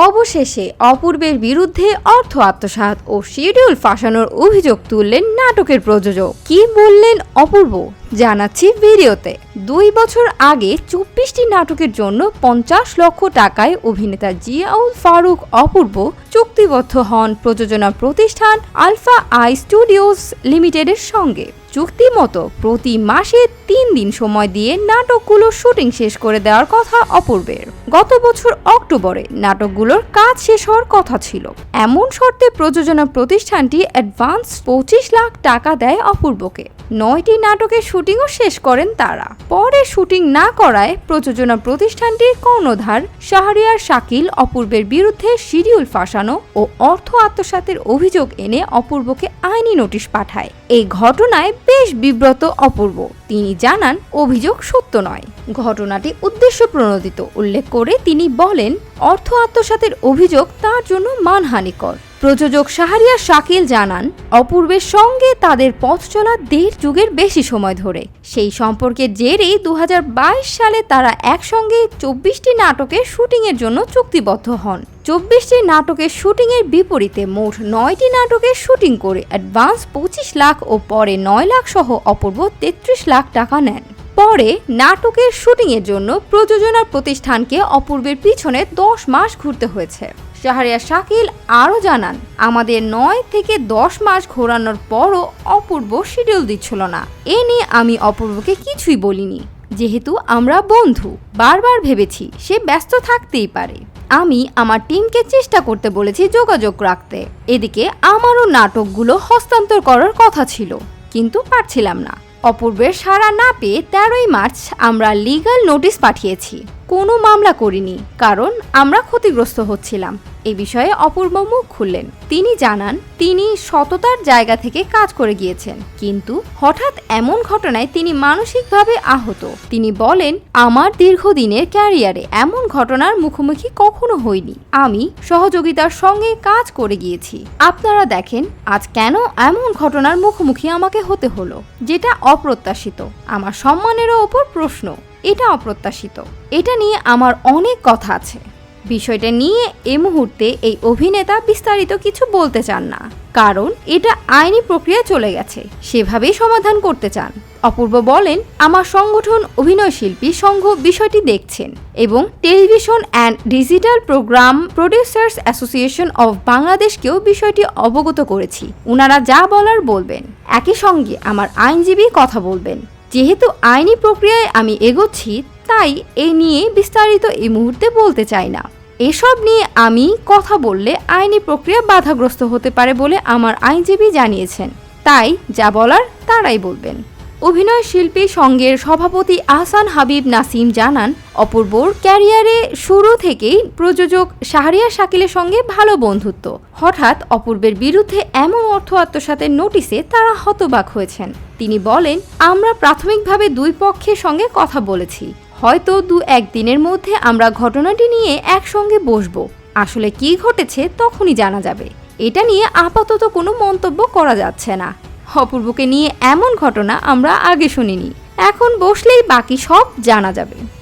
অবশেষে অপূর্বের বিরুদ্ধে অর্থ আত্মসাৎ ও শিডিউল ফাঁসানোর অভিযোগ তুললেন নাটকের প্রযোজক। কি বললেন অপূর্ব, জানাচ্ছি ভিডিওতে। 2 বছর আগে 24টি নাটকের জন্য 50 লক্ষ টাকায় অভিনেতা জিয়াউল ফারুক অপূর্ব চুক্তিবদ্ধ হন প্রযোজনা প্রতিষ্ঠান আলফা আই স্টুডিওস লিমিটেডের সঙ্গে। চুক্তি মতো প্রতি মাসে 3 দিন সময় দিয়ে নাটকগুলো শুটিং শেষ করে দেওয়ার কথা অপূর্বের। গত বছর অক্টোবরে নাটকগুলোর কাজ শেষ হওয়ার কথা ছিল। এমন শর্তে প্রযোজনা প্রতিষ্ঠানটি অ্যাডভান্স 25 লাখ টাকা দেয় অপূর্বকে। 9টি নাটকের শুটিংও শেষ করেন তারা। পরে শুটিং না করায় প্রযোজনা প্রতিষ্ঠানটির কর্ণধার শাহরিয়ার শাকিল অপূর্বের বিরুদ্ধে শিডিউল ফাঁসানো ও অর্থ আত্মসাতের অভিযোগ এনে অপূর্বকে আইনি নোটিশ পাঠায়। এই ঘটনায় বেশ বিব্রত অপূর্ব। তিনি জানান অভিযোগ সত্য নয়, ঘটনাটি উদ্দেশ্য প্রণোদিত উল্লেখ করে তিনি বলেন অর্থ আত্মসাতের অভিযোগ তার জন্য মানহানিকর। প্রযোজক শাহরিয়ার শাকিল জানান অপূর্বের সঙ্গে তাদের পথ চলা 1.5 যুগের বেশি সময় ধরে। সেই সম্পর্কের জেরেই 2022 সালে তারা একসঙ্গে 24টি নাটকের শুটিংয়ের জন্য চুক্তিবদ্ধ হন। 24টি নাটকের শুটিংয়ের বিপরীতে মোট 9টি নাটকের শুটিং করে অ্যাডভান্স 25 লাখ ও পরে 9 লাখ সহ অপূর্ব 33 লাখ টাকা নেন। পরে নাটকের শুটিংয়ের জন্য প্রযোজনা প্রতিষ্ঠানকে অপূর্বের পিছনে 10 মাস ঘুরতে হয়েছে। শাহরিয়ার শাকিল আরও জানান আমাদের 9 থেকে 10 মাস ঘোরানোর পরও অপূর্ব শিডিউল দিচ্ছিল না। এ নিয়ে আমি অপূর্বকে কিছুই বলিনি, যেহেতু আমরা বন্ধু। বারবার ভেবেছি সে ব্যস্ত থাকতেই পারে। আমি আমার টিমকে চেষ্টা করতে বলেছি যোগাযোগ রাখতে। এদিকে আমারও নাটকগুলো হস্তান্তর করার কথা ছিল, কিন্তু পারছিলাম না। অপূর্বের সাড়া না পেয়ে 13ই মার্চ আমরা লিগ্যাল নোটিশ পাঠিয়েছি। কোনো মামলা করিনি, কারণ আমরা ক্ষতিগ্রস্ত হচ্ছিলাম। এ বিষয়ে অপূর্ব মুখ খুললেন। তিনি জানান তিনি সততার জায়গা থেকে কাজ করে গিয়েছেন, কিন্তু হঠাৎ এমন ঘটনায় তিনি মানসিকভাবে আহত। তিনি বলেন আমার দীর্ঘদিনের ক্যারিয়ারে এমন ঘটনার মুখোমুখি কখনো হইনি। আমি সহযোগিতার সঙ্গে কাজ করে গিয়েছি। আপনারা দেখেন আজ কেন এমন ঘটনার মুখোমুখি আমাকে হতে হলো, যেটা অপ্রত্যাশিত। আমার সম্মানেরও ওপর প্রশ্ন, এটা অপ্রত্যাশিত। এটা নিয়ে আমার অনেক কথা আছে। বিষয়টা নিয়ে এই মুহূর্তে এই অভিনেতা বিস্তারিত কিছু বলতে চান না, কারণ এটা আইনি প্রক্রিয়া চলে গেছে, সেভাবেই সমাধান করতে চান। অপূর্ব বলেন আমার সংগঠন অভিনয় শিল্পী সংঘ বিষয়টি দেখছেন এবং television and digital program producers association of বাংলাদেশকেও বিষয়টি অবগত করেছি। ওনারা যা বলার বলবেন। একই সঙ্গে আমার আইনজীবী কথা বলবেন। যেহেতু আইনি প্রক্রিয়ায় আমি এগোচ্ছি, তাই এ নিয়ে বিস্তারিত এই মুহূর্তে বলতে চাই না। এসব নিয়ে আমি কথা বললে আইনি প্রক্রিয়া বাধাগ্রস্ত হতে পারে বলে আমার আইনজীবী জানিয়েছেন। তাই যা বলার তারাই বলবেন। অভিনয় শিল্পী সংঘের সভাপতি আহসান হাবিব নাসিম জানান অপূর্বর ক্যারিয়ারে শুরু থেকেই প্রযোজক শাহরিয়ার শাকিলের সঙ্গে ভালো বন্ধুত্ব। হঠাৎ অপূর্বের বিরুদ্ধে এমন অর্থ আত্মসাতের নোটিশে তারা হতবাক হয়েছেন। তিনি বলেন আমরা প্রাথমিকভাবে 2 পক্ষের সঙ্গে কথা বলেছি। হয়তো 2-1 দিনের মধ্যে আমরা ঘটনাটি নিয়ে একসঙ্গে বসবো। আসলে কি ঘটেছে তখনই জানা যাবে। এটা নিয়ে আপাতত কোনো মন্তব্য করা যাচ্ছে না। অপূর্বকে নিয়ে এমন ঘটনা আমরা আগে শুনিনি। এখন বসলেই বাকি সব জানা যাবে।